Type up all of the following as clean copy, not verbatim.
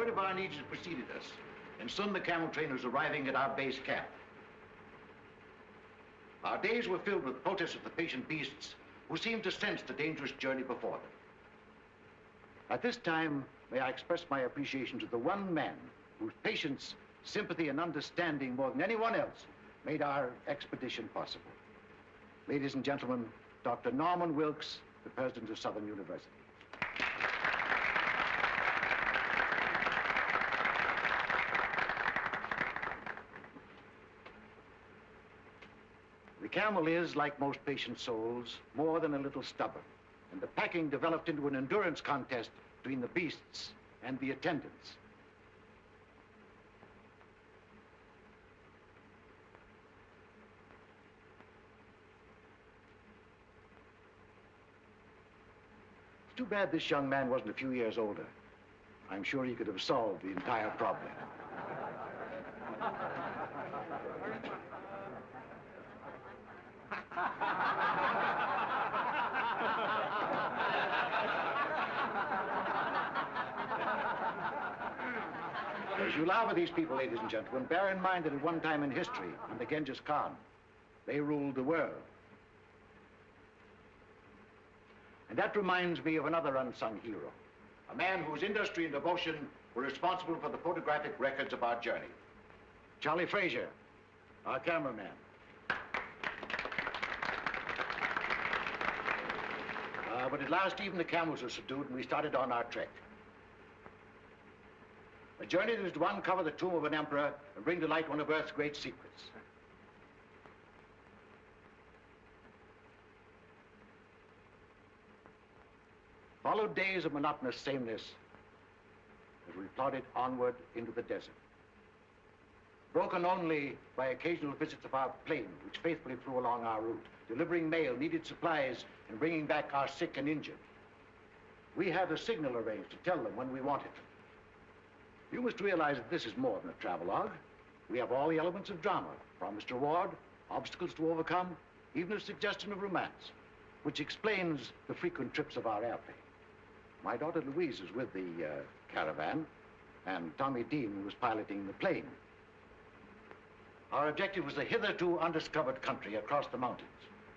Word of our needs has preceded us, and soon the camel train was arriving at our base camp. Our days were filled with protests of the patient beasts who seemed to sense the dangerous journey before them. At this time, may I express my appreciation to the one man whose patience, sympathy, and understanding more than anyone else made our expedition possible. Ladies and gentlemen, Dr. Norman Wilkes, the president of Southern University. The camel is, like most patient souls, more than a little stubborn, and the packing developed into an endurance contest between the beasts and the attendants. It's too bad this young man wasn't a few years older. I'm sure he could have solved the entire problem. As you laugh at these people, ladies and gentlemen, bear in mind that at one time in history, under Genghis Khan, they ruled the world. And that reminds me of another unsung hero, a man whose industry and devotion were responsible for the photographic records of our journey. Charlie Frazier, our cameraman. But at last, even the camels were subdued, and we started on our trek. A journey that is to uncover the tomb of an emperor and bring to light one of Earth's great secrets. Followed days of monotonous sameness as we plodded onward into the desert, broken only by occasional visits of our plane, which faithfully flew along our route, delivering mail, needed supplies, and bringing back our sick and injured. We had a signal arranged to tell them when we wanted them. You must realize that this is more than a travelogue. We have all the elements of drama, promise to reward, obstacles to overcome, even a suggestion of romance, which explains the frequent trips of our airplane. My daughter Louise is with the caravan, and Tommy Dean was piloting the plane. Our objective was a hitherto undiscovered country across the mountains.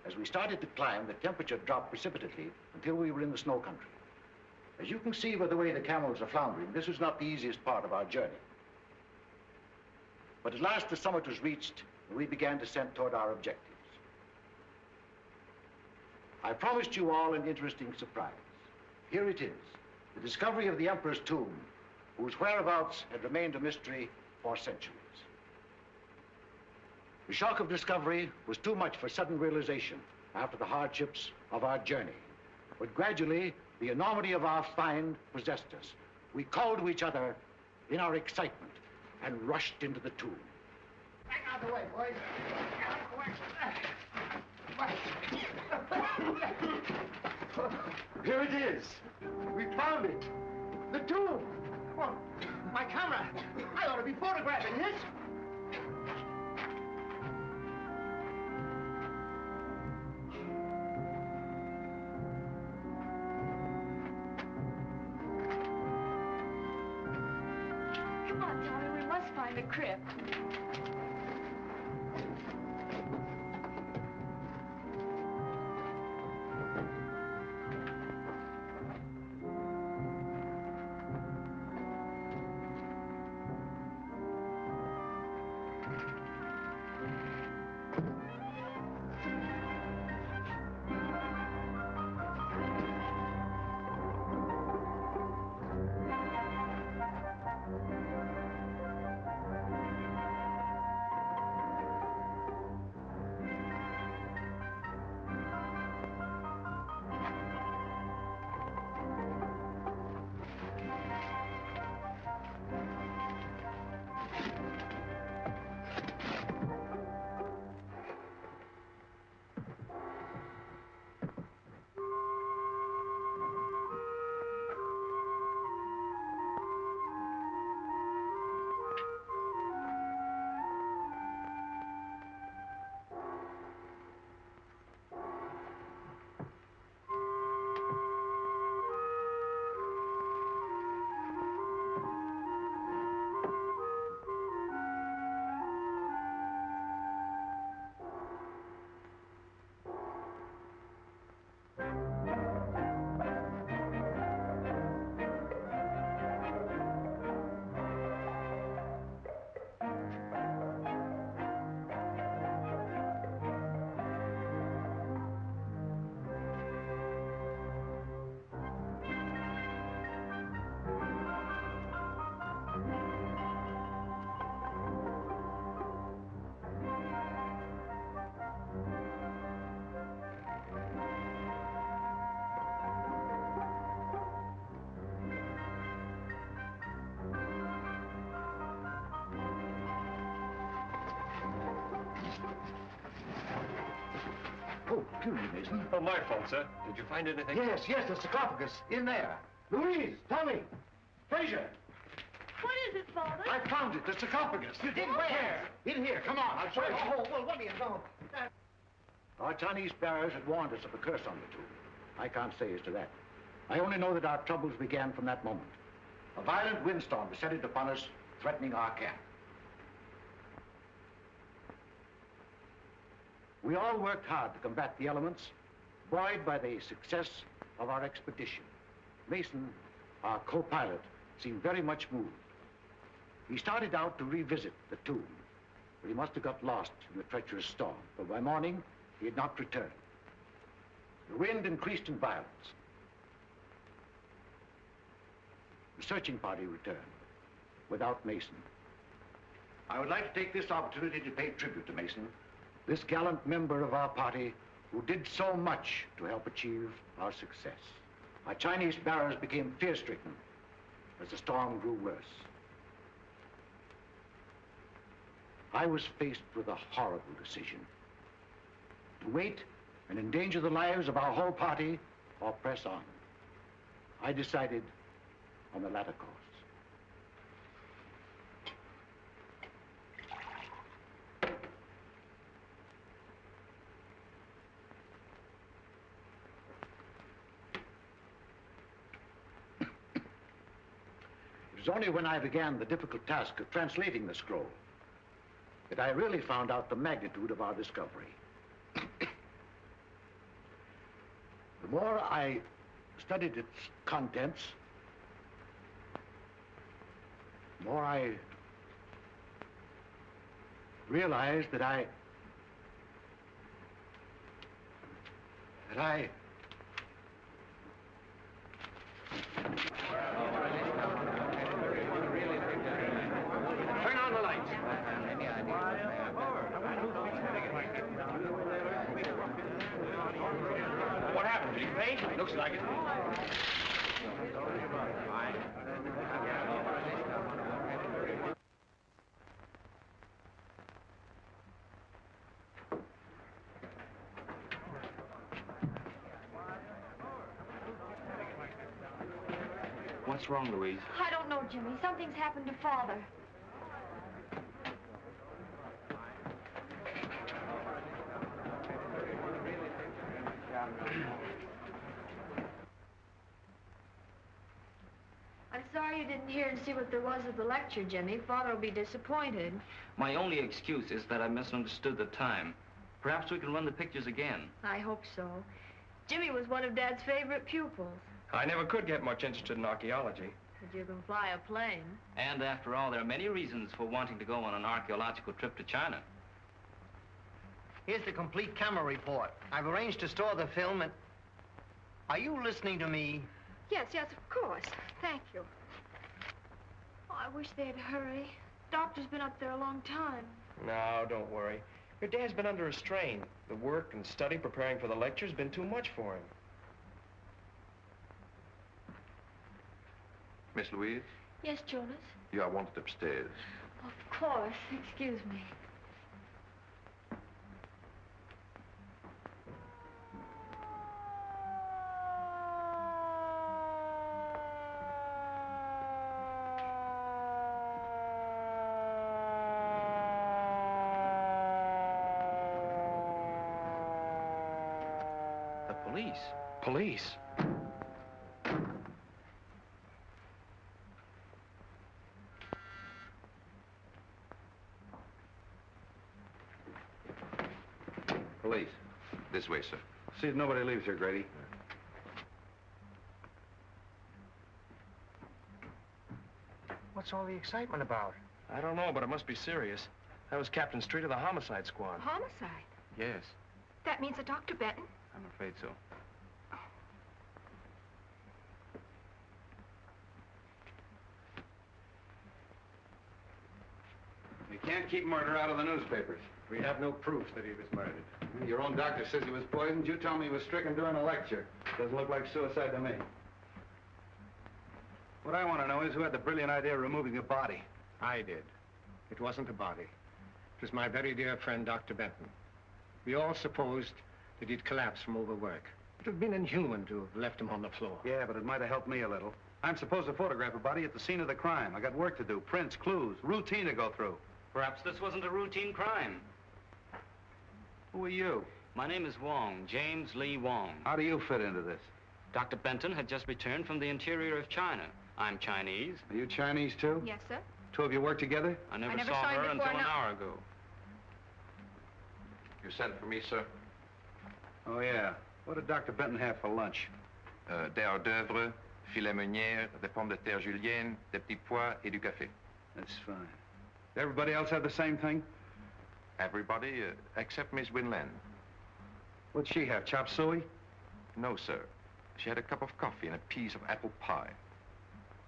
As we started to climb, the temperature dropped precipitately until we were in the snow country. As you can see by the way the camels are floundering, this was not the easiest part of our journey. But at last the summit was reached, and we began descent toward our objectives. I promised you all an interesting surprise. Here it is, the discovery of the emperor's tomb, whose whereabouts had remained a mystery for centuries. The shock of discovery was too much for sudden realization after the hardships of our journey. But gradually, the enormity of our find possessed us. We called to each other in our excitement and rushed into the tomb. Back out of the way, boys. Get out of the way. Here it is. We found it. The tomb. Well, my camera. I ought to be photographing this. Come on, Tommy, we must find the crypt. Oh, excuse me, Mason. Oh, my fault, sir. Did you find anything? Yes, the sarcophagus, in there. Louise, Tommy, Fraser. What is it, Father? I found it, the sarcophagus. You did where? In here, come on, I'll show you. Oh, well, what do you know? Our Chinese bearers had warned us of a curse on the tomb. I can't say as to that. I only know that our troubles began from that moment. A violent windstorm descended upon us, threatening our camp. We all worked hard to combat the elements, buoyed by the success of our expedition. Mason, our co-pilot, seemed very much moved. He started out to revisit the tomb, but he must have got lost in the treacherous storm, for by morning, he had not returned. The wind increased in violence. The searching party returned, without Mason. I would like to take this opportunity to pay tribute to Mason, this gallant member of our party who did so much to help achieve our success. Our Chinese bearers became fear-stricken as the storm grew worse. I was faced with a horrible decision: to wait and endanger the lives of our whole party or press on. I decided on the latter course. It was only when I began the difficult task of translating the scroll that I really found out the magnitude of our discovery. The more I studied its contents, the more I realized that I Turn on the lights. What happened? Did he faint? Looks like it. What's wrong, Louise? I don't know, Jimmy. Something's happened to Father. I'm sorry you didn't hear and see what there was at the lecture, Jimmy. Father will be disappointed. My only excuse is that I misunderstood the time. Perhaps we can run the pictures again. I hope so. Jimmy was one of Dad's favorite pupils. I never could get much interested in archaeology. But you can fly a plane. And after all, there are many reasons for wanting to go on an archaeological trip to China. Here's the complete camera report. I've arranged to store the film and... Are you listening to me? Yes, of course. Thank you. Oh, I wish they'd hurry. Doctor's been up there a long time. No, don't worry. Your dad's been under a strain. The work and study preparing for the lecture's been too much for him. Miss Louise, Yes, Jonas? you are wanted upstairs. Of course. Excuse me. The police? Police? Police. This way, sir. See that nobody leaves here, Grady. What's all the excitement about? I don't know, but it must be serious. That was Captain Street of the homicide squad. Homicide? Yes, That means a Dr. Benton? I'm afraid so. You can't keep murder out of the newspapers. We have no proof that he was murdered. Your own doctor says he was poisoned. You tell me he was stricken during a lecture. Doesn't look like suicide to me. What I want to know is who had the brilliant idea of removing the body. I did. It wasn't a body. It was my very dear friend, Dr. Benton. We all supposed that he'd collapsed from overwork. It would have been inhuman to have left him on the floor. Yeah, but it might have helped me a little. I'm supposed to photograph a body at the scene of the crime. I got work to do, prints, clues, routine to go through. Perhaps this wasn't a routine crime. Who are you? My name is Wong, James Lee Wong. How do you fit into this? Dr. Benton had just returned from the interior of China. I'm Chinese. Are you Chinese, too? Yes, sir. Two of you work together? I never never saw saw you her before, until an no. hour ago. You sent for me, sir? Oh, yeah. What did Dr. Benton have for lunch? Des hors d'oeuvre, filet meunière, des pommes de terre julienne, des petits pois et du café. That's fine. Did everybody else have the same thing? Everybody except Miss Winland. What'd she have, chop suey? No, sir. She had a cup of coffee and a piece of apple pie.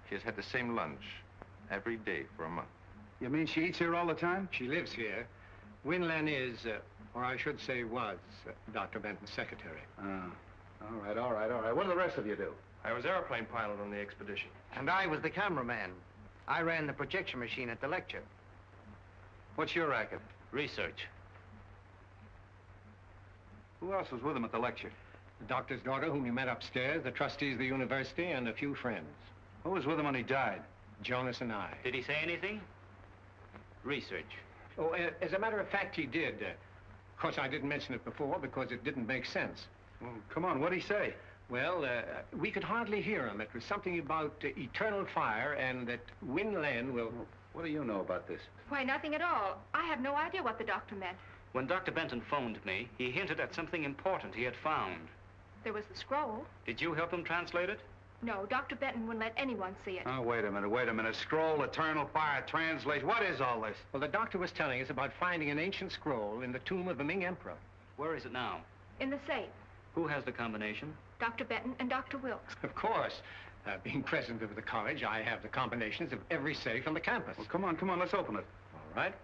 She has had the same lunch every day for a month. You mean she eats here all the time? She lives here. Winland is, or I should say was, Dr. Benton's secretary. All right, all right, all right. What do the rest of you do? I was airplane pilot on the expedition. And I was the cameraman. I ran the projection machine at the lecture. What's your racket? Research. Who else was with him at the lecture? The doctor's daughter, whom you met upstairs, the trustees of the university, and a few friends. Who was with him when he died? Jonas and I. Did he say anything? Research. Oh, as a matter of fact, he did. Of course, I didn't mention it before because it didn't make sense. Well, come on, what'd he say? Well, we could hardly hear him. It was something about eternal fire and that Winland will... What do you know about this? Why, nothing at all. I have no idea what the doctor meant. When Dr. Benton phoned me, he hinted at something important he had found. There was the scroll. Did you help him translate it? No, Dr. Benton wouldn't let anyone see it. Oh, wait a minute, wait a minute. Scroll, eternal fire, translation. What is all this? Well, the doctor was telling us about finding an ancient scroll in the tomb of the Ming Emperor. Where is it now? In the safe. Who has the combination? Dr. Benton and Dr. Wilkes. Of course. Being president of the college, I have the combinations of every safe on the campus. Well, come on, let's open it. All right.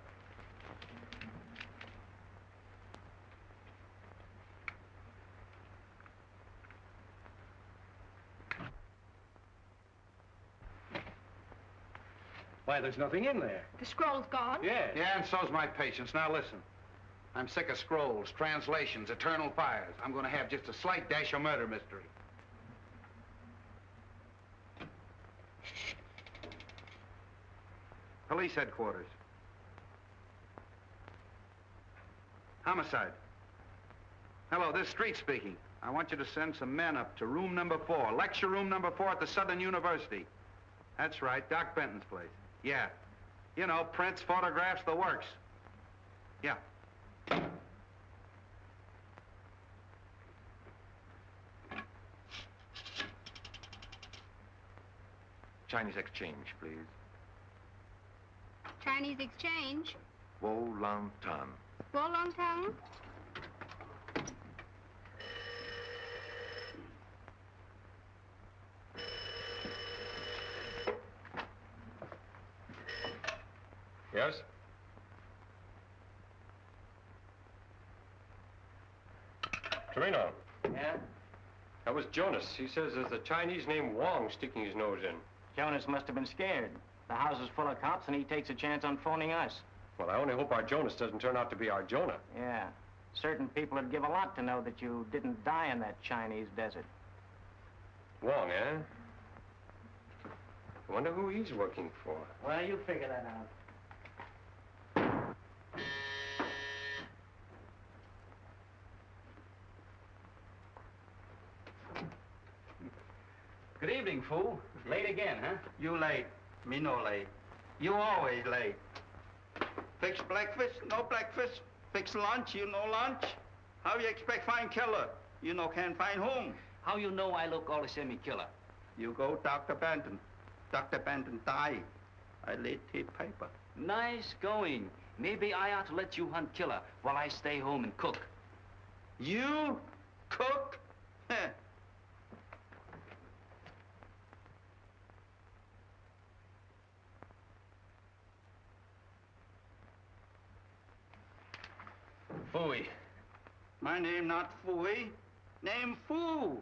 Why, there's nothing in there. The scroll's gone? Yes. Yeah, and so's my patience. Now listen. I'm sick of scrolls, translations, eternal fires. I'm going to have just a slight dash of murder mystery. Police headquarters. Homicide. Hello, this is Street speaking. I want you to send some men up to room number 4, lecture room number 4 at the Southern University. That's right, Doc Benton's place. Yeah. You know, prints, photographs, the works. Yeah. Chinese exchange, please. Chinese exchange. Wo Lang Tan. Wolongtang. Yes? Torino. Yeah? That was Jonas. He says there's a Chinese named Wong sticking his nose in. Jonas must have been scared. The house is full of cops, and he takes a chance on phoning us. Well, I only hope our Jonas doesn't turn out to be our Jonah. Yeah. Certain people would give a lot to know that you didn't die in that Chinese desert. Wong, eh? I wonder who he's working for. Well, you figure that out. Good evening, fool. Late again, huh? You late. Me no late. You always late. Fix breakfast, no breakfast. Fix lunch, you no lunch. How you expect find killer? You no can't find home. How you know I look all the same killer? You go Dr. Benton. Dr. Benton die. I read his paper. Nice going. Maybe I ought to let you hunt killer while I stay home and cook. You cook? Heh. Fooey. My name not Fooey. Name Foo.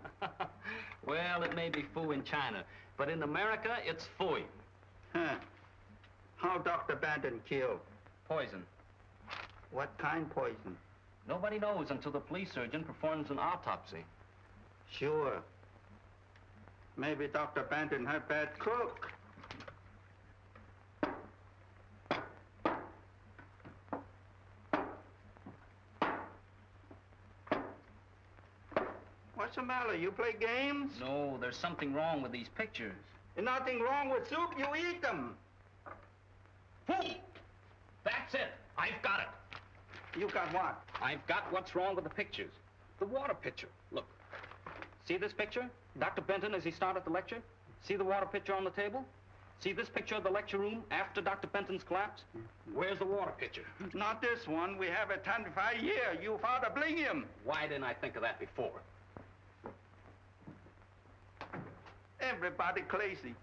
Well, it may be foo in China, but in America, it's fooey. Huh. How Dr. Benton killed? Poison. What kind poison? Nobody knows until the police surgeon performs an autopsy. Sure. Maybe Dr. Benton had bad cook. What's the matter? You play games? No, there's something wrong with these pictures. There's nothing wrong with soup. You eat them. Fool! That's it. I've got it. You got what? I've got what's wrong with the pictures. The water pitcher. Look. See this picture? Dr. Benton as he started the lecture? See the water pitcher on the table? See this picture of the lecture room after Dr. Benton's collapse? Where's the water pitcher? Not this one. We have a 25 year. You father bring him. Why didn't I think of that before? Everybody crazy.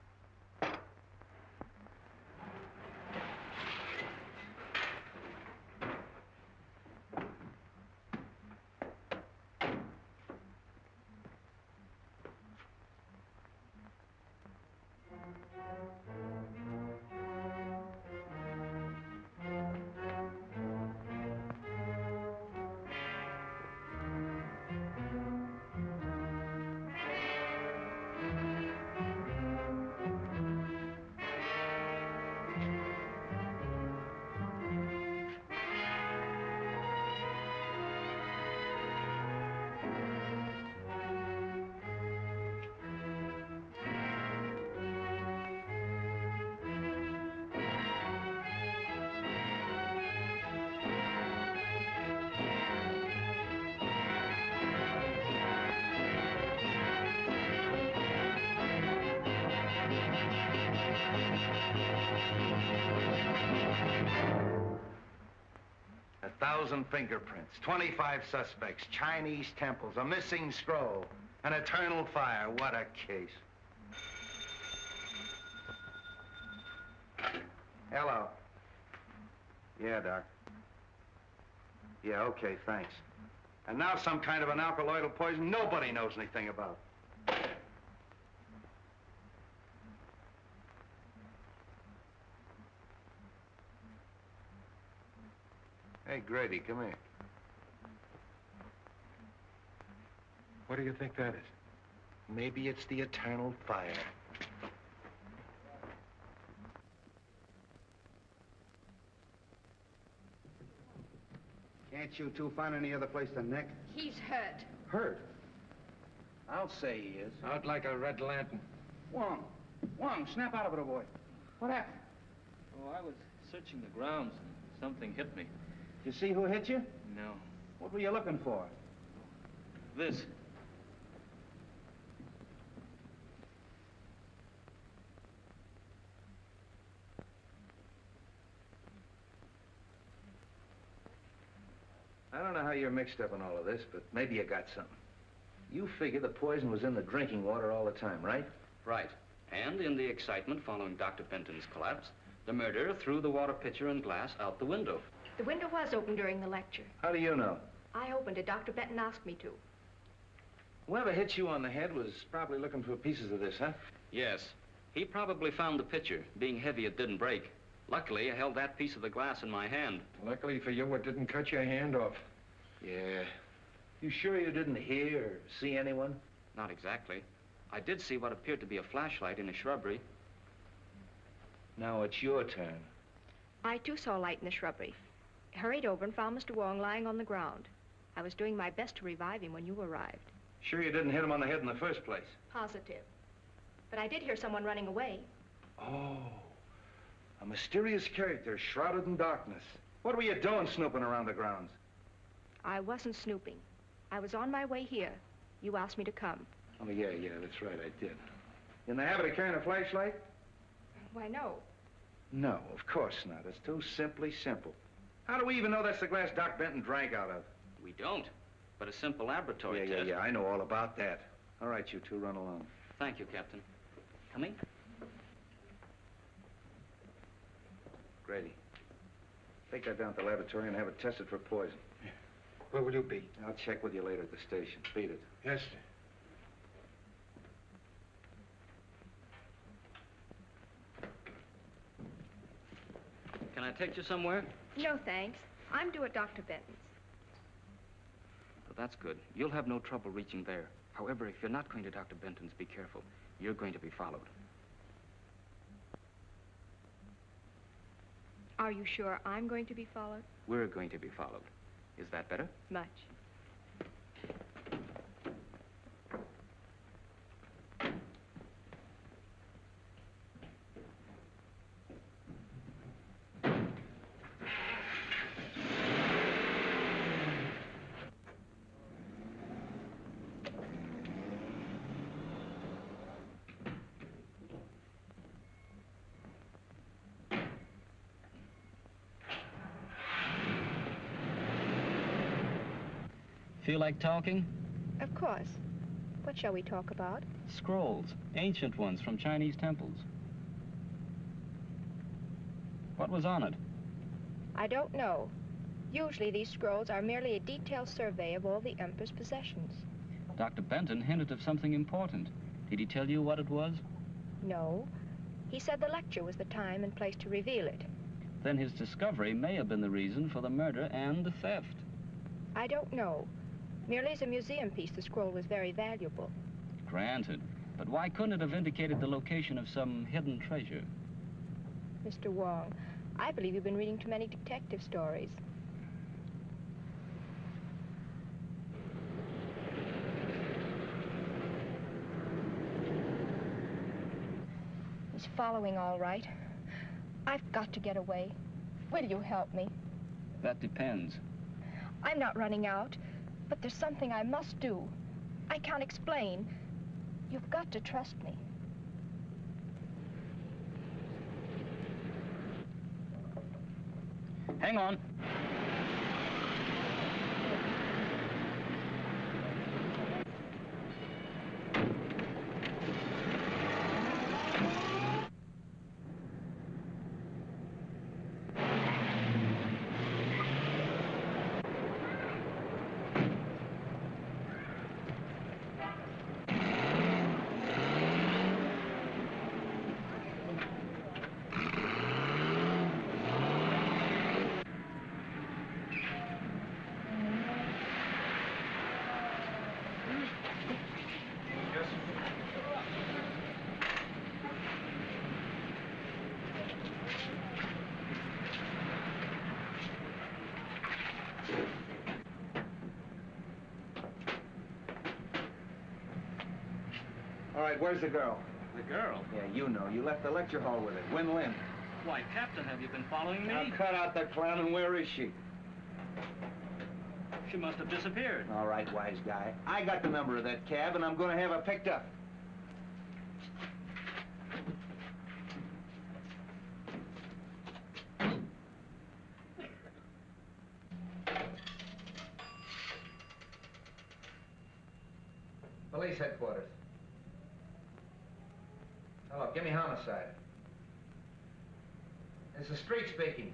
Fingerprints, 25 suspects, Chinese temples, a missing scroll, an eternal fire. What a case. Hello. Yeah, Doc. Yeah, okay, thanks. And now some kind of an alkaloidal poison nobody knows anything about. Hey, Grady, come here. What do you think that is? Maybe it's the eternal fire. Can't you two find any other place to nick? He's hurt. Hurt? I'll say he is. Out like a red lantern. Wong, snap out of it, old boy. What happened? Oh, I was searching the grounds and something hit me. Did you see who hit you? No. What were you looking for? This. I don't know how you're mixed up in all of this, but maybe you got something. You figure the poison was in the drinking water all the time, right? Right. And in the excitement following Dr. Benton's collapse, the murderer threw the water pitcher and glass out the window. The window was open during the lecture. How do you know? I opened it. Dr. Benton asked me to. Whoever hit you on the head was probably looking for pieces of this, huh? Yes. He probably found the pitcher. Being heavy, it didn't break. Luckily, I held that piece of the glass in my hand. Luckily for you, it didn't cut your hand off. Yeah. You sure you didn't hear or see anyone? Not exactly. I did see what appeared to be a flashlight in a shrubbery. Now it's your turn. I, too, saw a light in the shrubbery. Hurried over and found Mr. Wong lying on the ground. I was doing my best to revive him when you arrived. Sure you didn't hit him on the head in the first place? Positive. But I did hear someone running away. Oh. A mysterious character shrouded in darkness. What were you doing snooping around the grounds? I wasn't snooping. I was on my way here. You asked me to come. Oh, yeah, that's right, I did. In the habit of carrying a flashlight? Why, no. No, of course not. It's too simply simple. How do we even know that's the glass Doc Benton drank out of? We don't, but a simple laboratory test. Yeah, I know all about that. All right, you two, run along. Thank you, Captain. Coming? Grady, take that down to the laboratory and have it tested for poison. Yeah. Where will you be? I'll check with you later at the station. Beat it. Yes, sir. Can I take you somewhere? No, thanks. I'm due at Dr. Benton's. That's good. You'll have no trouble reaching there. However, if you're not going to Dr. Benton's, be careful. You're going to be followed. Are you sure I'm going to be followed? We're going to be followed. Is that better? Much. Feel like talking? Of course. What shall we talk about? Scrolls, ancient ones from Chinese temples. What was on it? I don't know. Usually these scrolls are merely a detailed survey of all the Emperor's possessions. Dr. Benton hinted of something important. Did he tell you what it was? No. He said the lecture was the time and place to reveal it. Then his discovery may have been the reason for the murder and the theft. I don't know. Merely as a museum piece, the scroll was very valuable. Granted. But why couldn't it have indicated the location of some hidden treasure? Mr. Wong, I believe you've been reading too many detective stories. He's following all right. I've got to get away. Will you help me? That depends. I'm not running out, but there's something I must do. I can't explain. You've got to trust me. Hang on. All right, where's the girl? The girl? Yeah, you know. You left the lecture hall with her. Win Lin. Why, Captain, have you been following me? Now cut out the clown, and where is she? She must have disappeared. All right, wise guy. I got the number of that cab, and I'm going to have her picked up. Police headquarters. Hello, give me homicide. It's the street speaking.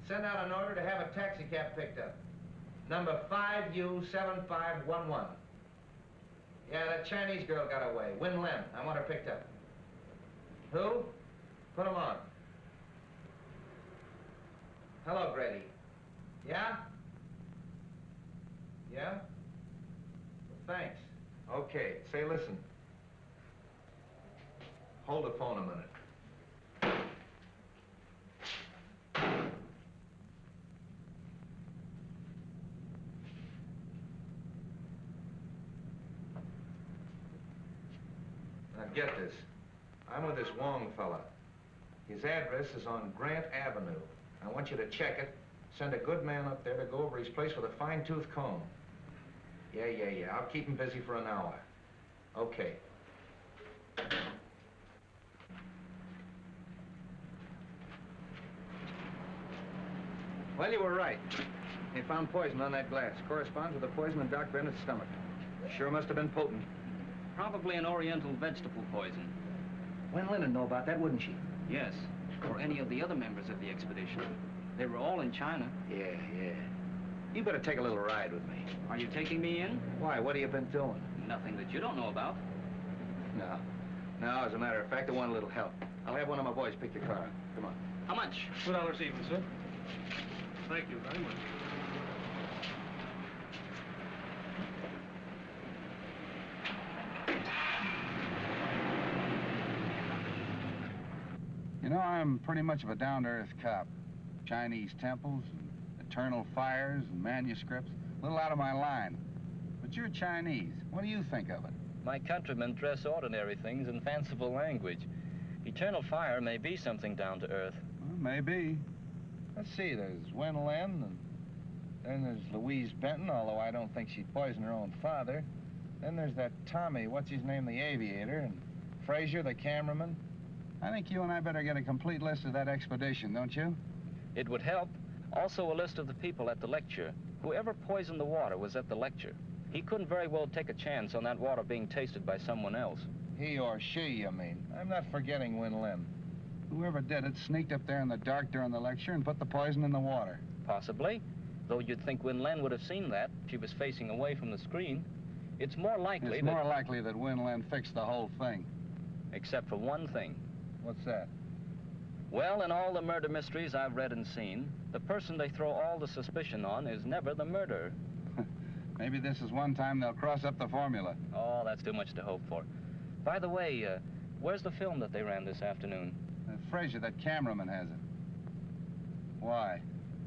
Send out an order to have a taxi cab picked up. Number 5U7511. Yeah, that Chinese girl got away. Win Lin. I want her picked up. Who? Put him on. Hello, Grady. Yeah? Yeah? Well, thanks. Okay, say listen. Hold the phone a minute. Now get this. I'm with this Wong fella. His address is on Grant Avenue. I want you to check it. Send a good man up there to go over his place with a fine-tooth comb. Yeah. I'll keep him busy for an hour. Okay. Well, you were right. They found poison on that glass. Corresponds with the poison in Doc Bennett's stomach. Sure must have been potent. Probably an oriental vegetable poison. Wen Lin would know about that, wouldn't she? Yes, or any of the other members of the expedition. They were all in China. Yeah. You better take a little ride with me. Are you taking me in? Why? What have you been doing? Nothing that you don't know about. No, as a matter of fact, I want a little help. I'll have one of my boys pick the car up. Come on. How much? $2 even, sir. Thank you very much. I'm pretty much of a down-to-earth cop. Chinese temples, and eternal fires, and manuscripts. A little out of my line. But you're Chinese. What do you think of it? My countrymen dress ordinary things in fanciful language. Eternal fire may be something down to earth. Well, maybe. Let's see, there's Wen Lin, and then there's Louise Benton, although I don't think she'd poison her own father. Then there's that Tommy, what's his name, the aviator, and Fraser, the cameraman. I think you and I better get a complete list of that expedition, don't you? It would help. Also a list of the people at the lecture. Whoever poisoned the water was at the lecture. He couldn't very well take a chance on that water being tasted by someone else. He or she, you mean? I'm not forgetting Wen Lin. Whoever did it sneaked up there in the dark during the lecture and put the poison in the water. Possibly. Though you'd think Wen Lin would have seen that. She was facing away from the screen. It's more likely It's more likely that Wen Lin fixed the whole thing. Except for one thing. What's that? Well, in all the murder mysteries I've read and seen, the person they throw all the suspicion on is never the murderer. Maybe this is one time they'll cross up the formula. Oh, that's too much to hope for. By the way, where's the film that they ran this afternoon? Fraser, that cameraman, has it. Why?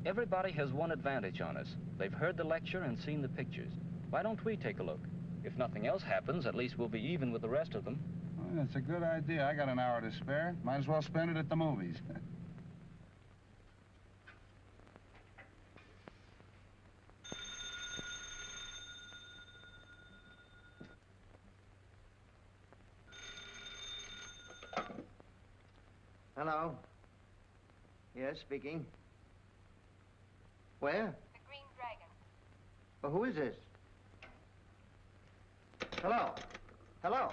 Everybody has one advantage on us. They've heard the lecture and seen the pictures. Why don't we take a look? If nothing else happens, at least we'll be even with the rest of them. Well, that's a good idea. I got an hour to spare. Might as well spend it at the movies. Hello? Yes, speaking. Where? The Green Dragon. Well, who is this? Hello? Hello?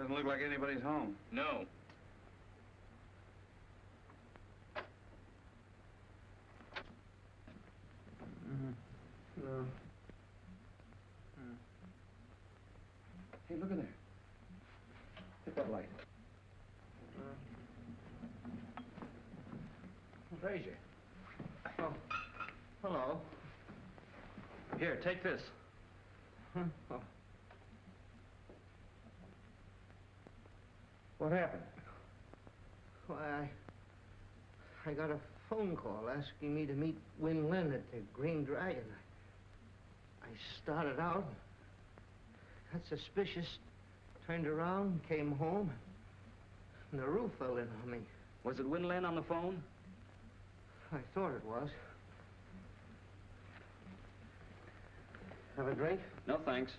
Doesn't look like anybody's home. No. No. Hey, look at there. Hit that light. Fraser. Oh. Hello. Here, take this. Huh? Oh. What happened? Why, I got a phone call asking me to meet Wen Lin at the Green Dragon. I started out, got suspicious, turned around, came home, and the roof fell in on me. Was it Wen Lin on the phone? I thought it was. Have a drink? No, thanks.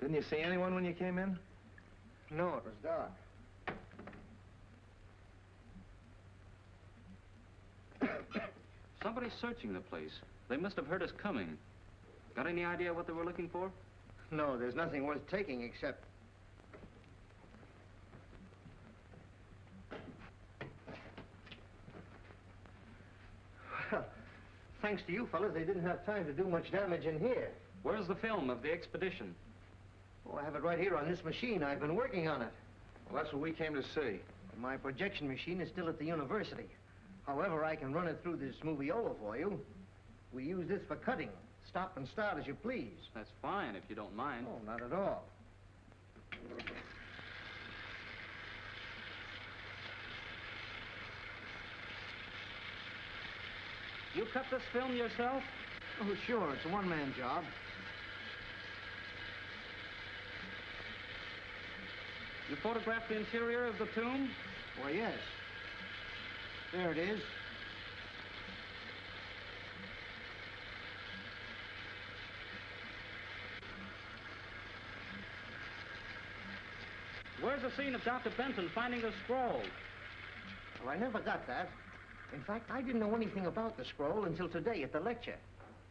Didn't you see anyone when you came in? No, it was dark. Somebody's searching the place. They must have heard us coming. Got any idea what they were looking for? No, there's nothing worth taking except... Well, thanks to you fellas, they didn't have time to do much damage in here. Where's the film of the expedition? Oh, I have it right here on this machine. I've been working on it. Well, that's what we came to see. My projection machine is still at the university. However, I can run it through this moviola for you. We use this for cutting. Stop and start as you please. That's fine, if you don't mind. Oh, not at all. You cut this film yourself? Oh, sure. It's a one-man job. You photographed the interior of the tomb? Why, yes. There it is. Where's the scene of Dr. Benton finding the scroll? Well, I never got that. In fact, I didn't know anything about the scroll until today at the lecture.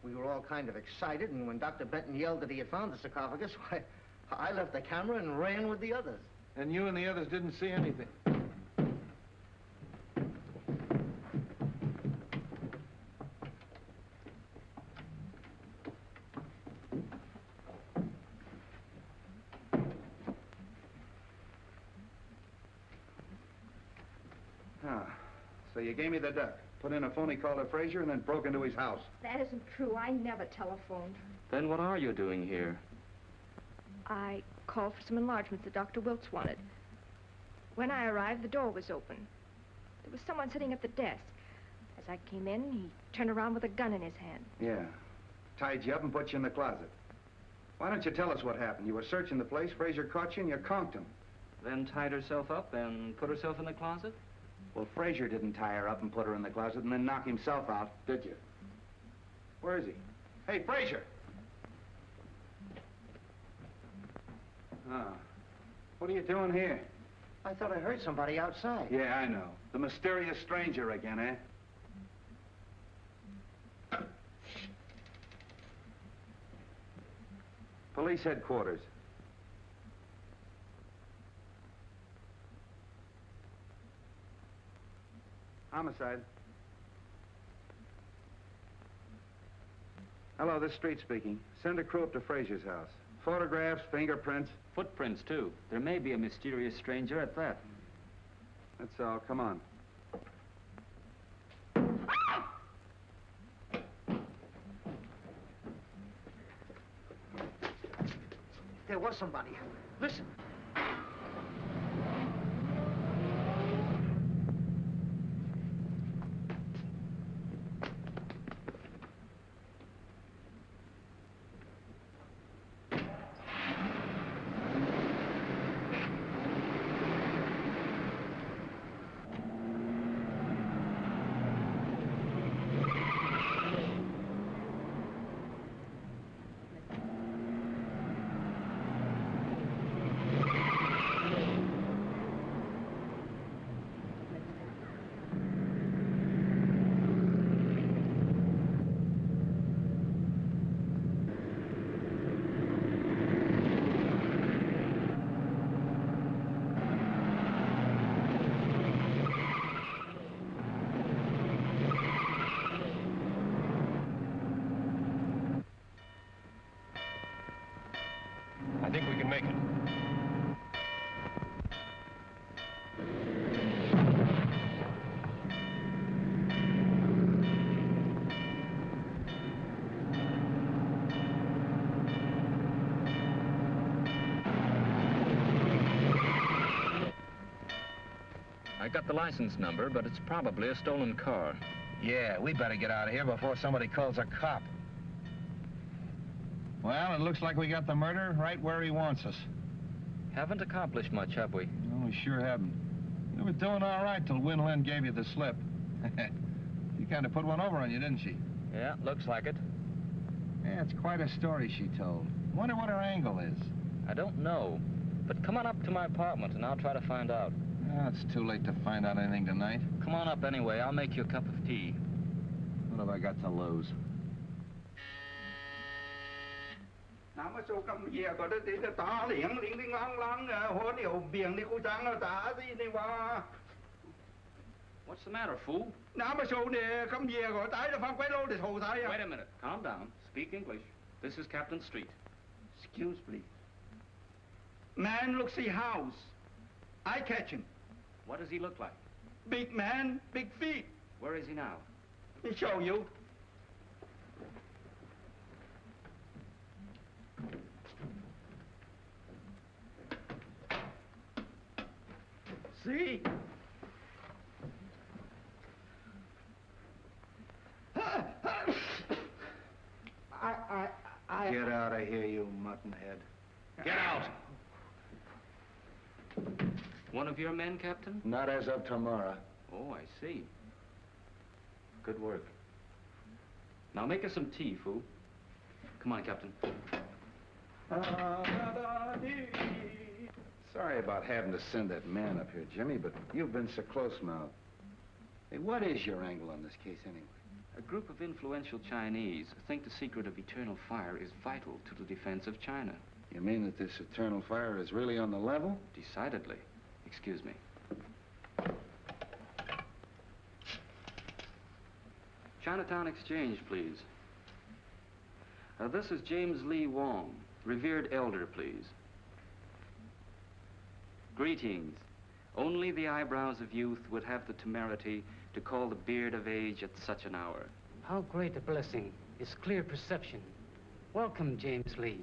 We were all kind of excited, and when Dr. Benton yelled that he had found the sarcophagus, why, I left the camera and ran with the others. And you and the others didn't see anything? So you gave me the duck, put in a phony call to Frazier, and then broke into his house. That isn't true. I never telephoned. Then what are you doing here? I called for some enlargements that Dr. Wilkes wanted. When I arrived, the door was open. There was someone sitting at the desk. As I came in, he turned around with a gun in his hand. Yeah. Tied you up and put you in the closet. Why don't you tell us what happened? You were searching the place, Frazier caught you, and you conked him. Then tied herself up and put herself in the closet? Well, Frazier didn't tie her up and put her in the closet and then knock himself out, did you? Where is he? Hey, Frazier! What are you doing here? I thought I heard somebody outside. Yeah, I know. The mysterious stranger again, eh? Police headquarters. Homicide. Hello, this is Street speaking. Send a crew up to Frazier's house. Photographs, fingerprints. Footprints, too. There may be a mysterious stranger at that. That's all. Come on. There was somebody. Listen. I think we can make it. I got the license number, but it's probably a stolen car. Yeah, we better get out of here before somebody calls a cop. Well, it looks like we got the murderer right where he wants us. Haven't accomplished much, have we? No, we sure haven't. We were doing all right till Win Lin gave you the slip. She kind of put one over on you, didn't she? Yeah, looks like it. Yeah, it's quite a story she told. Wonder what her angle is. I don't know. But come on up to my apartment and I'll try to find out. Ah, it's too late to find out anything tonight. Come on up anyway. I'll make you a cup of tea. What have I got to lose? Nào mà số cầm về có đất thì ta liền liền đi ngang ngang hồ điều biển đi cô trắng là ta gì đi mà. What's the matter, fool? Nào mà số này cầm về có tái là phang quay lô để thầu thái à. Wait a minute. Calm down. Speak English. This is Captain Street. Excuse please. Man looks the house. I catch him. What does he look like? Big man, big feet. Where is he now? He show you. See? Get out of here, you muttonhead. Get out! One of your men, Captain? Not as of tomorrow. Oh, I see. Good work. Now make us some tea, fool. Come on, Captain. Sorry about having to send that man up here, Jimmy, but you've been so close now. Hey, what is your angle on this case, anyway? A group of influential Chinese think the secret of eternal fire is vital to the defense of China. You mean that this eternal fire is really on the level? Decidedly. Excuse me. Chinatown Exchange, please. This is James Lee Wong, revered elder, please. Greetings. Only the eyebrows of youth would have the temerity to call the beard of age at such an hour. How great a blessing is clear perception. Welcome, James Lee.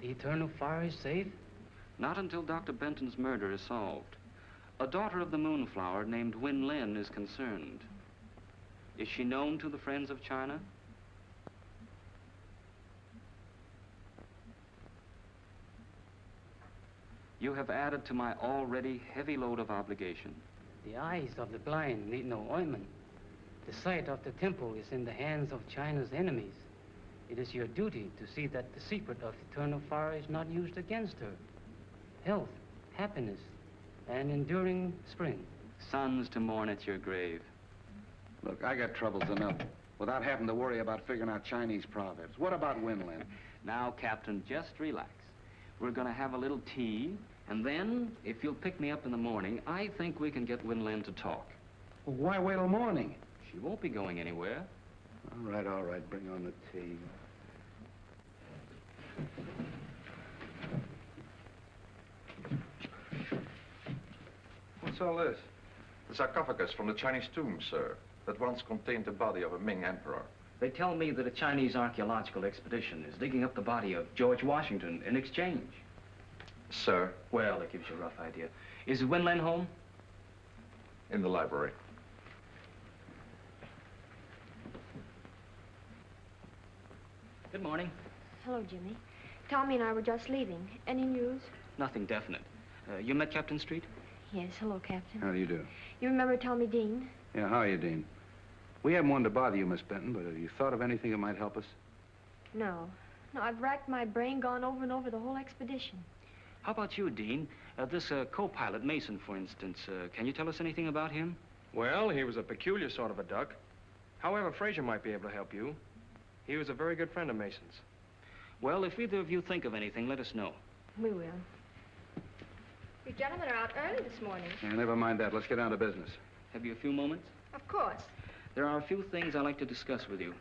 The eternal fire is safe? Not until Dr. Benton's murder is solved. A daughter of the Moonflower named Win Lin is concerned. Is she known to the friends of China? You have added to my already heavy load of obligation. The eyes of the blind need no ointment. The sight of the temple is in the hands of China's enemies. It is your duty to see that the secret of eternal fire is not used against her. Health, happiness, and enduring spring. Sons to mourn at your grave. Look, I got troubles enough without having to worry about figuring out Chinese proverbs. What about Winland? Now, Captain, just relax. We're gonna have a little tea, and then, if you'll pick me up in the morning, I think we can get Winland to talk. Well, why wait till morning? She won't be going anywhere. All right, bring on the tea. What's all this? The sarcophagus from the Chinese tomb, sir, that once contained the body of a Ming emperor. They tell me that a Chinese archaeological expedition is digging up the body of George Washington in exchange. Sir? Well, that gives you a rough idea. Is Winland home? In the library. Good morning. Hello, Jimmy. Tommy and I were just leaving. Any news? Nothing definite. You met Captain Street? Yes, hello, Captain. How do you do? You remember Tommy Dean? Yeah, how are you, Dean? We haven't wanted to bother you, Miss Benton, but have you thought of anything that might help us? No. No, I've racked my brain, gone over and over the whole expedition. How about you, Dean? This co-pilot, Mason, for instance. Can you tell us anything about him? Well, he was a peculiar sort of a duck. However, Fraser might be able to help you. He was a very good friend of Mason's. Well, if either of you think of anything, let us know. We will. You gentlemen are out early this morning. Yeah, never mind that. Let's get down to business. Have you a few moments? Of course. There are a few things I'd like to discuss with you.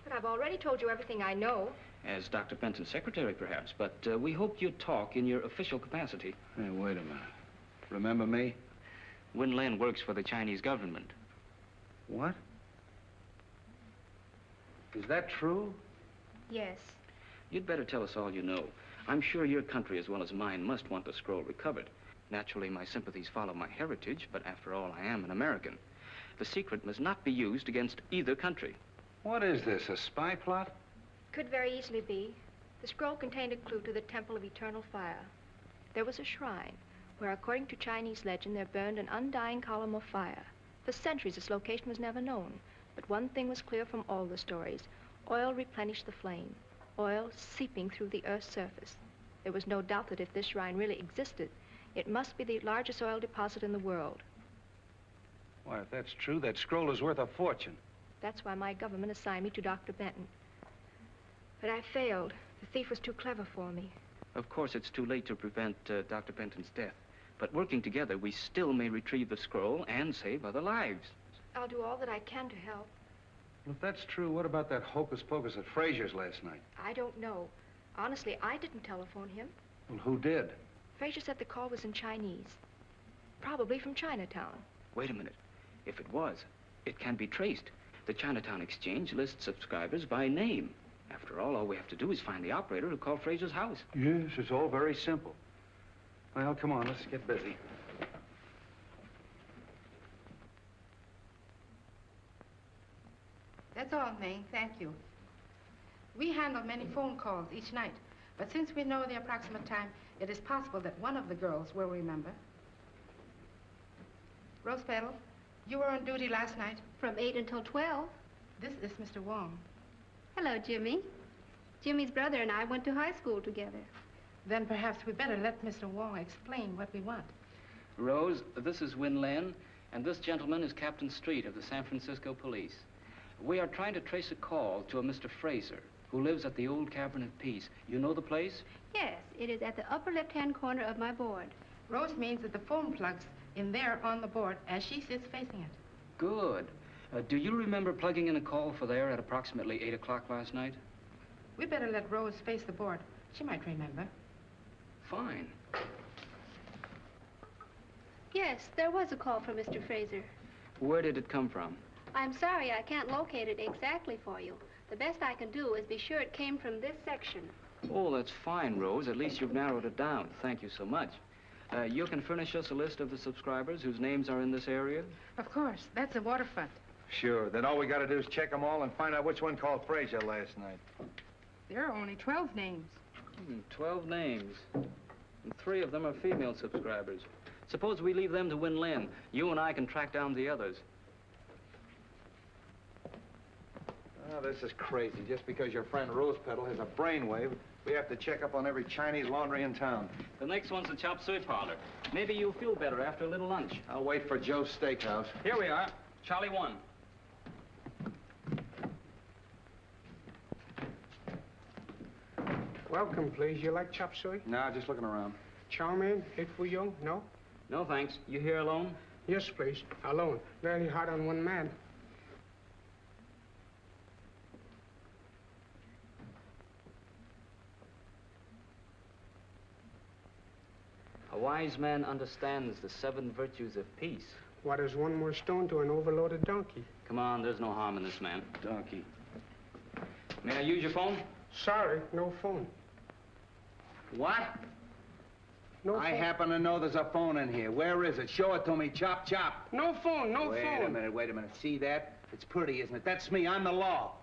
But I've already told you everything I know. As Dr. Benton's secretary, perhaps, but we hoped you'd talk in your official capacity. Hey, wait a minute. Remember me? Win Lin works for the Chinese government. What? Is that true? Yes. You'd better tell us all you know. I'm sure your country, as well as mine, must want the scroll recovered. Naturally, my sympathies follow my heritage, but after all, I am an American. The secret must not be used against either country. What is this, a spy plot? Could very easily be. The scroll contained a clue to the Temple of Eternal Fire. There was a shrine where, according to Chinese legend, there burned an undying column of fire. For centuries, its location was never known. But one thing was clear from all the stories. Oil replenished the flame. Oil seeping through the Earth's surface. There was no doubt that if this shrine really existed, it must be the largest oil deposit in the world. Why, if that's true, that scroll is worth a fortune. That's why my government assigned me to Dr. Benton. But I failed. The thief was too clever for me. Of course, it's too late to prevent Dr. Benton's death. But working together, we still may retrieve the scroll and save other lives. I'll do all that I can to help. Well, if that's true, what about that hocus pocus at Frazier's last night? I don't know. Honestly, I didn't telephone him. Well, who did? Frazier said the call was in Chinese. Probably from Chinatown. Wait a minute. If it was, it can be traced. The Chinatown Exchange lists subscribers by name. After all we have to do is find the operator who called Frazier's house. Yes, it's all very simple. Well, come on, let's get busy. That's all, May. Thank you. We handle many phone calls each night, but since we know the approximate time, it is possible that one of the girls will remember. Rose Petal, you were on duty last night. From 8 until 12. This is Mr. Wong. Hello, Jimmy. Jimmy's brother and I went to high school together. Then perhaps we better let Mr. Wong explain what we want. Rose, this is Win Lin, and this gentleman is Captain Street of the San Francisco Police. We are trying to trace a call to a Mr. Fraser, who lives at the old Cavern of Peace. You know the place? Yes, it is at the upper left-hand corner of my board. Rose means that the phone plug's in there on the board as she sits facing it. Good. Do you remember plugging in a call for there at approximately 8 o'clock last night? We better let Rose face the board. She might remember. Fine. Yes, there was a call from Mr. Fraser. Where did it come from? I'm sorry I can't locate it exactly for you. The best I can do is be sure it came from this section. Oh, that's fine, Rose. At least you've narrowed it down. Thank you so much. You can furnish us a list of the subscribers whose names are in this area? Of course. That's the waterfront. Sure. Then all we got to do is check them all and find out which one called Frazier last night. There are only 12 names. 12 names. And 3 of them are female subscribers. Suppose we leave them to Win Lin. You and I can track down the others. Oh, this is crazy. Just because your friend Rose Petal has a brainwave, we have to check up on every Chinese laundry in town. The next one's the chop suey parlor. Maybe you'll feel better after a little lunch. I'll wait for Joe's Steakhouse. Here we are. Charlie 1. Welcome, please. You like chop suey? No, just looking around. Chow mein, hit for you? No? No, thanks. You here alone? Yes, please. Alone. Very hard on one man. A wise man understands the 7 virtues of peace. What is one more stone to an overloaded donkey? Come on, there's no harm in this man. Donkey. May I use your phone? Sorry, no phone. What? No I phone. happen to know there's a phone in here. Where is it? Show it to me. Chop, chop. No phone, no phone. Wait a minute. See that? It's pretty, isn't it? That's me. I'm the law.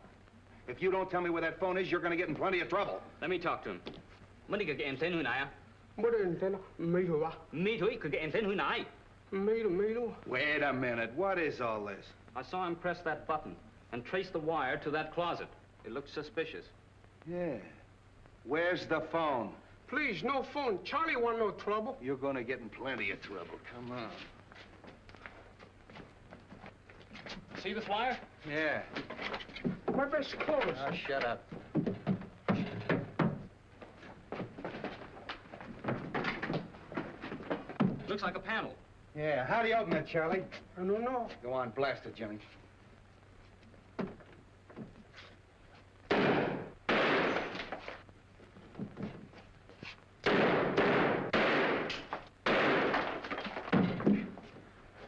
If you don't tell me where that phone is, you're going to get in plenty of trouble. Let me talk to him. Wait a minute. What is all this? I saw him press that button and trace the wire to that closet. It looked suspicious. Yeah. Where's the phone? Please, no phone. Charlie want no trouble. You're going to get in plenty of trouble. Come on. See this wire? Yeah. My best clothes. Oh, shut up. Looks like a panel. Yeah, how do you open it, Charlie? I don't know. Go on, blast it, Jimmy.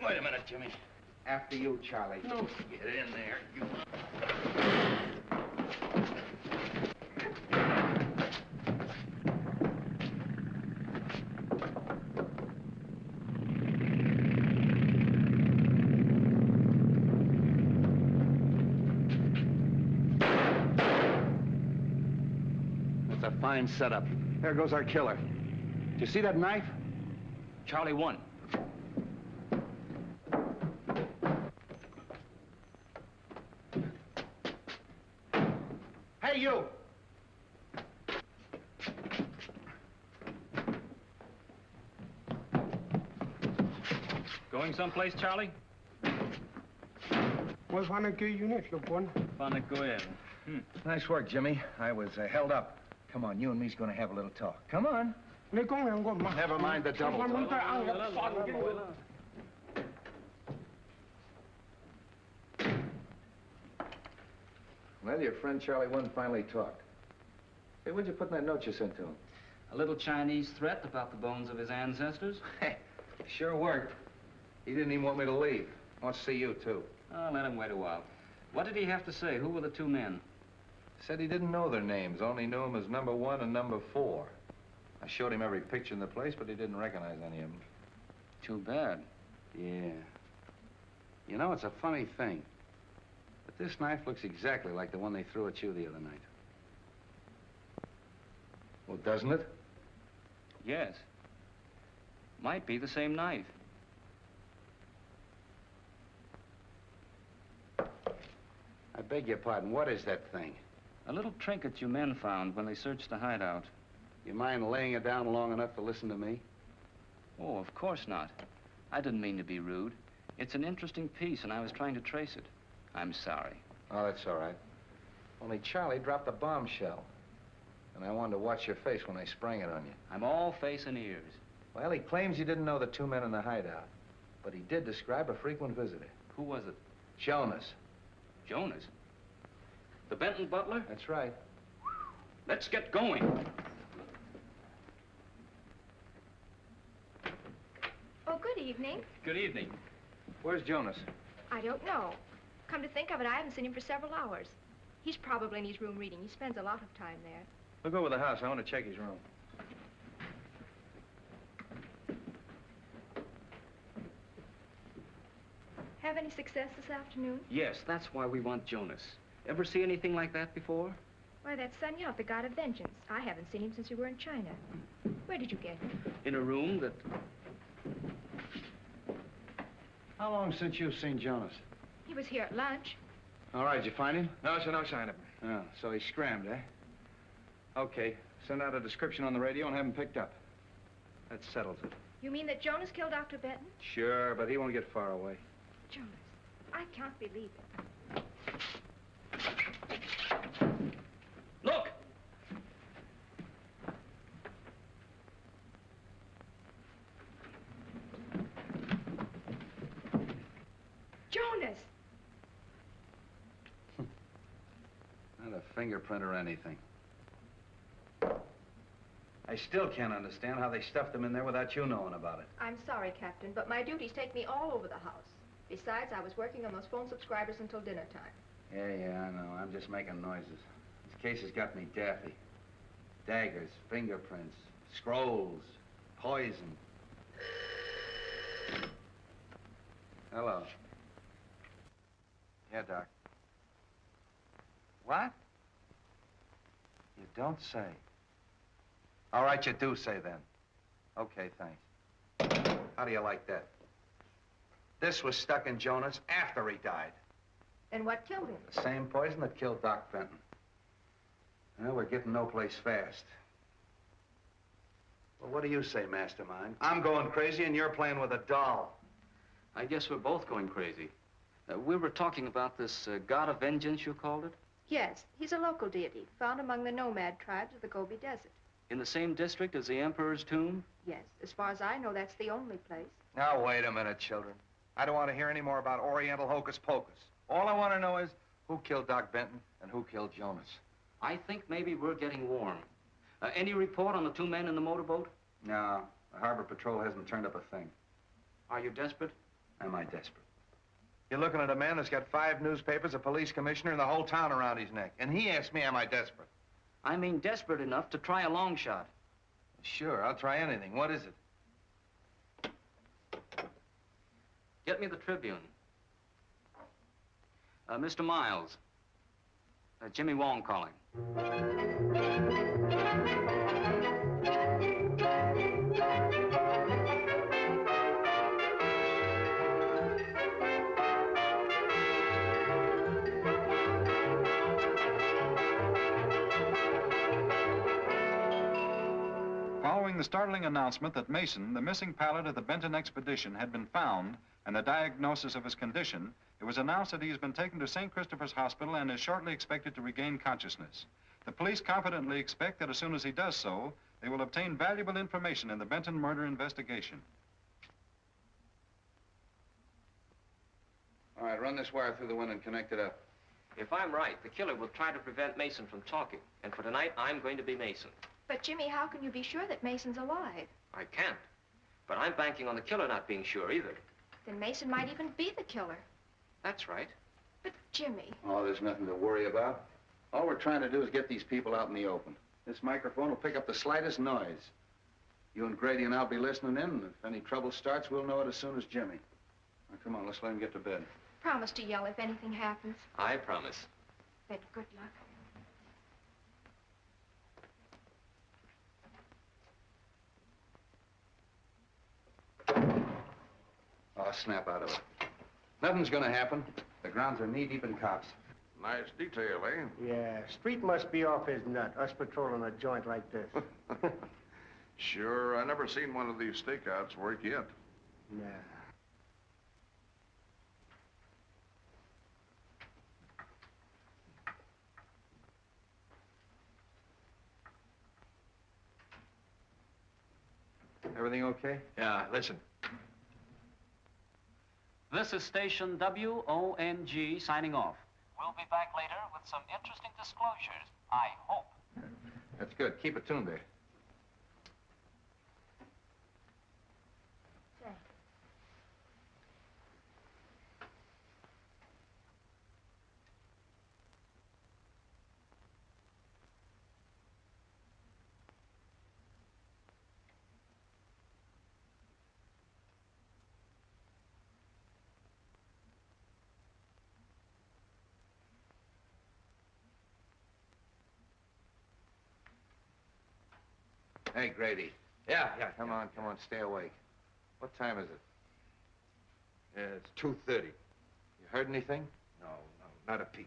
Wait a minute, Jimmy. After you, Charlie. No. Get in there. That's a fine setup. There goes our killer. Do you see that knife? Charlie 1. Hey, you! Going someplace, Charlie? Was wanna go unit, look one. Van Goyen. Nice work, Jimmy. I was held up. Come on, you and me's gonna have a little talk. Come on. Never mind the double talk. Well, your friend Charlie One finally talked. Hey, what'd you put in that note you sent to him? A little Chinese threat about the bones of his ancestors. Hey, sure worked. He didn't even want me to leave. Wants to see you, too. Oh, let him wait a while. What did he have to say? Who were the two men? Said he didn't know their names, only knew them as number 1 and number 4. I showed him every picture in the place, but he didn't recognize any of them. Too bad. Yeah. You know, it's a funny thing. But this knife looks exactly like the one they threw at you the other night. Well, doesn't it? Yes. Might be the same knife. I beg your pardon, what is that thing? A little trinket you men found when they searched the hideout. You mind laying it down long enough to listen to me? Oh, of course not. I didn't mean to be rude. It's an interesting piece, and I was trying to trace it. I'm sorry. Oh, that's all right. Only Charlie dropped a bombshell. And I wanted to watch your face when I sprang it on you. I'm all face and ears. Well, he claims you didn't know the two men in the hideout. But he did describe a frequent visitor. Who was it? Jonas. Jonas? The Benton butler? That's right. Let's get going. Oh, good evening. Good evening. Where's Jonas? I don't know. Come to think of it, I haven't seen him for several hours. He's probably in his room reading. He spends a lot of time there. Look over the house. I want to check his room. Have any success this afternoon? Yes, that's why we want Jonas. Ever see anything like that before? Why, that's Sun Yat, the god of vengeance. I haven't seen him since we were in China. Where did you get him? In a room that... How long since you've seen Jonas? He was here at lunch. All right, did you find him? No, sir, no sign of him. Oh, so he scrammed, eh? Okay, send out a description on the radio and have him picked up. That settles it. You mean that Jonas killed Dr. Benton? Sure, but he won't get far away. Jonas, I can't believe it. Look! Jonas! Not a fingerprint or anything. I still can't understand how they stuffed him in there without you knowing about it. I'm sorry, Captain, but my duties take me all over the house. Besides, I was working on those phone subscribers until dinner time. Yeah, I know. I'm just making noises. This case has got me daffy. Daggers, fingerprints, scrolls, poison. Hello. Yeah, Doc. What? You don't say. All right, you do say then. Okay, thanks. How do you like that? This was stuck in Jonas after he died. And what killed him? The same poison that killed Doc Benton. Well, we're getting no place fast. Well, what do you say, Mastermind? I'm going crazy and you're playing with a doll. I guess we're both going crazy. We were talking about this god of vengeance, you called it? Yes, he's a local deity, found among the nomad tribes of the Gobi Desert. In the same district as the Emperor's tomb? Yes, as far as I know, that's the only place. Now, wait a minute, children. I don't want to hear any more about Oriental hocus pocus. All I want to know is who killed Doc Benton and who killed Jonas. I think maybe we're getting warm. Any report on the two men in the motorboat? No, the Harbor Patrol hasn't turned up a thing. Are you desperate? Am I desperate? You're looking at a man that's got 5 newspapers, a police commissioner, and the whole town around his neck. And he asked me, am I desperate? I mean desperate enough to try a long shot. Sure, I'll try anything. What is it? Get me the Tribune. Mr. Miles. Jimmy Wong calling. Following Following the startling announcement that Mason, the missing pilot of the Benton expedition, had been found and the diagnosis of his condition, it was announced that he has been taken to St. Christopher's Hospital and is shortly expected to regain consciousness. The police confidently expect that as soon as he does so, they will obtain valuable information in the Benton murder investigation. All right, run this wire through the window and connect it up. If I'm right, the killer will try to prevent Mason from talking. And for tonight, I'm going to be Mason. But, Jimmy, how can you be sure that Mason's alive? I can't. But I'm banking on the killer not being sure either. Then Mason might even be the killer. That's right. But, Jimmy... Oh, there's nothing to worry about. All we're trying to do is get these people out in the open. This microphone will pick up the slightest noise. You and Grady and I'll be listening in, and if any trouble starts, we'll know it as soon as Jimmy. Now, come on, let's let him get to bed. Promise to yell if anything happens. I promise. Then good luck. Oh, snap out of it. Nothing's gonna happen. The grounds are knee-deep in cops. Nice detail, eh? Yeah, Street must be off his nut, us patrolling a joint like this. Sure, I never seen one of these stakeouts work yet. Nah. Everything okay? Yeah, listen. This is station WONG signing off. We'll be back later with some interesting disclosures, I hope. That's good. Keep it tuned there. Hey, Grady. Yeah. Come on, stay awake. What time is it? Yeah, it's 2:30. You heard anything? No, not a peep.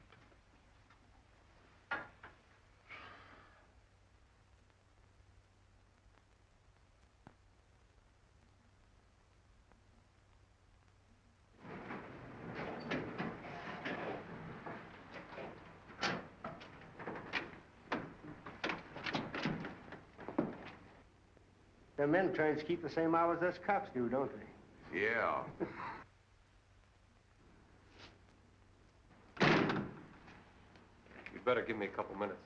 Them interns keep the same hours us cops do, don't they? Yeah. You'd better give me a couple minutes.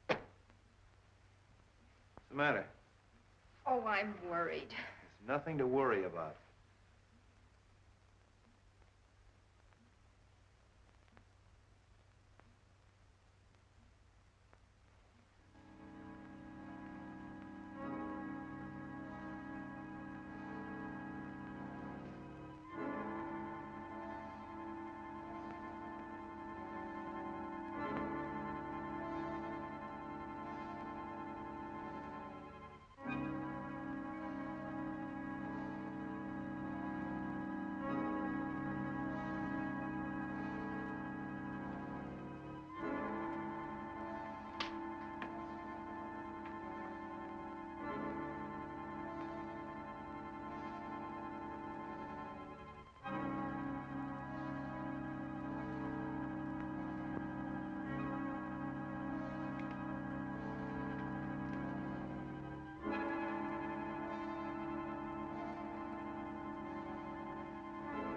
What's the matter? Oh, I'm worried. There's nothing to worry about.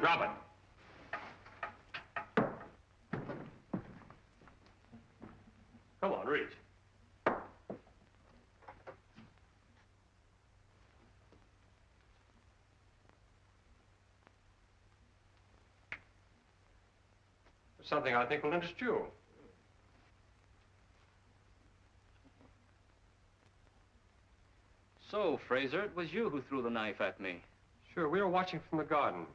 Drop it. Come on, reach. There's something I think will interest you. So, Fraser, it was you who threw the knife at me. Sure, we were watching from the garden.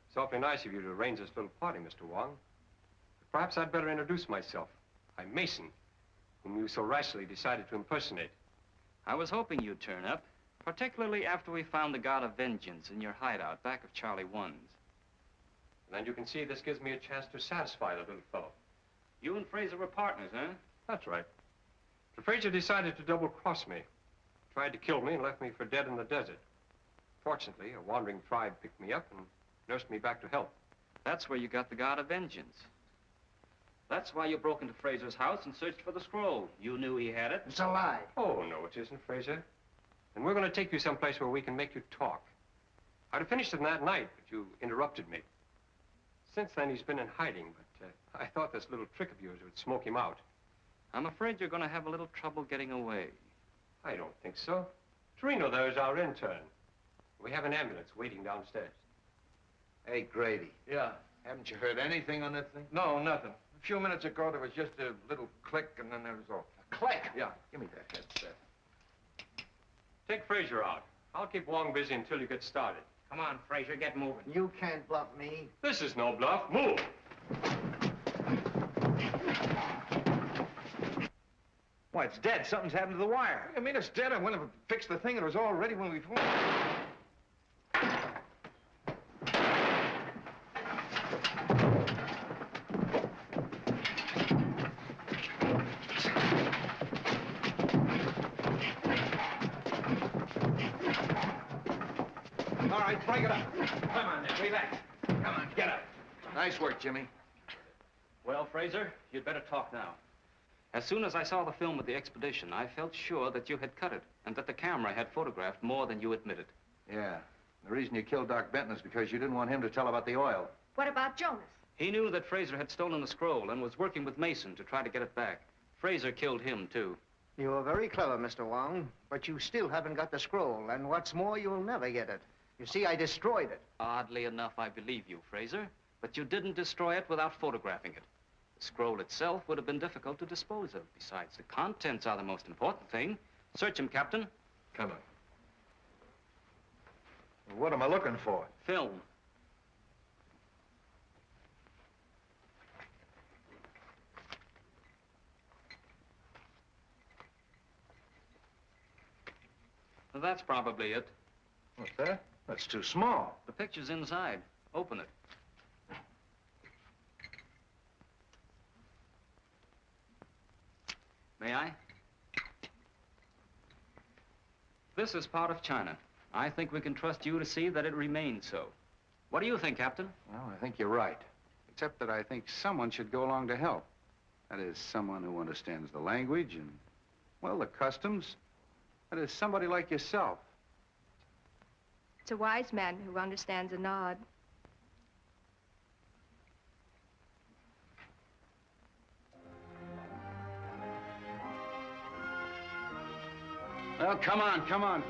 It's awfully nice of you to arrange this little party, Mr. Wong. But perhaps I'd better introduce myself. I'm Mason, whom you so rashly decided to impersonate. I was hoping you'd turn up. particularly after we found the God of Vengeance in your hideout back of Charlie 1's. And you can see this gives me a chance to satisfy the little fellow. You and Fraser were partners, huh? That's right. But Fraser decided to double-cross me. Tried to kill me and left me for dead in the desert. Fortunately, a wandering tribe picked me up and nursed me back to health. That's where you got the God of Vengeance. That's why you broke into Fraser's house and searched for the scroll. You knew he had it. It's a lie. Oh, no, it isn't, Fraser. And we're going to take you someplace where we can make you talk. I'd have finished it that night, but you interrupted me. Since then, he's been in hiding, but I thought this little trick of yours would smoke him out. I'm afraid you're going to have a little trouble getting away. I don't think so. Torino there is our intern. We have an ambulance waiting downstairs. Hey, Grady. Yeah. Haven't you heard anything on this thing? No, nothing. A few minutes ago, there was just a little click, and then there was all. A click? Yeah. Give me that headset. Take Fraser out. I'll keep Wong busy until you get started. Come on, Fraser, get moving. You can't bluff me. This is no bluff. Move! Why, it's dead. Something's happened to the wire. I mean, it's dead. I went and fixed the thing. It was all ready when we phoned. All right, break it up. Come on, now, relax. Come on, get up. Nice work, Jimmy. Well, Fraser, you'd better talk now. As soon as I saw the film of the expedition, I felt sure that you had cut it and that the camera had photographed more than you admitted. Yeah. The reason you killed Doc Benton is because you didn't want him to tell about the oil. What about Jonas? He knew that Fraser had stolen the scroll and was working with Mason to try to get it back. Fraser killed him, too. You are very clever, Mr. Wong, but you still haven't got the scroll, and what's more, you'll never get it. You see, I destroyed it. Oddly enough, I believe you, Fraser, but you didn't destroy it without photographing it. The scroll itself would have been difficult to dispose of. Besides, the contents are the most important thing. Search him, Captain. Come on. What am I looking for? Film. Well, that's probably it. What's that? That's too small. The picture's inside. Open it. May I? This is part of China. I think we can trust you to see that it remains so. What do you think, Captain? Well, I think you're right. Except that I think someone should go along to help. That is, someone who understands the language and, well, the customs. That is, somebody like yourself. It's a wise man who understands a nod. Well, come on, come on.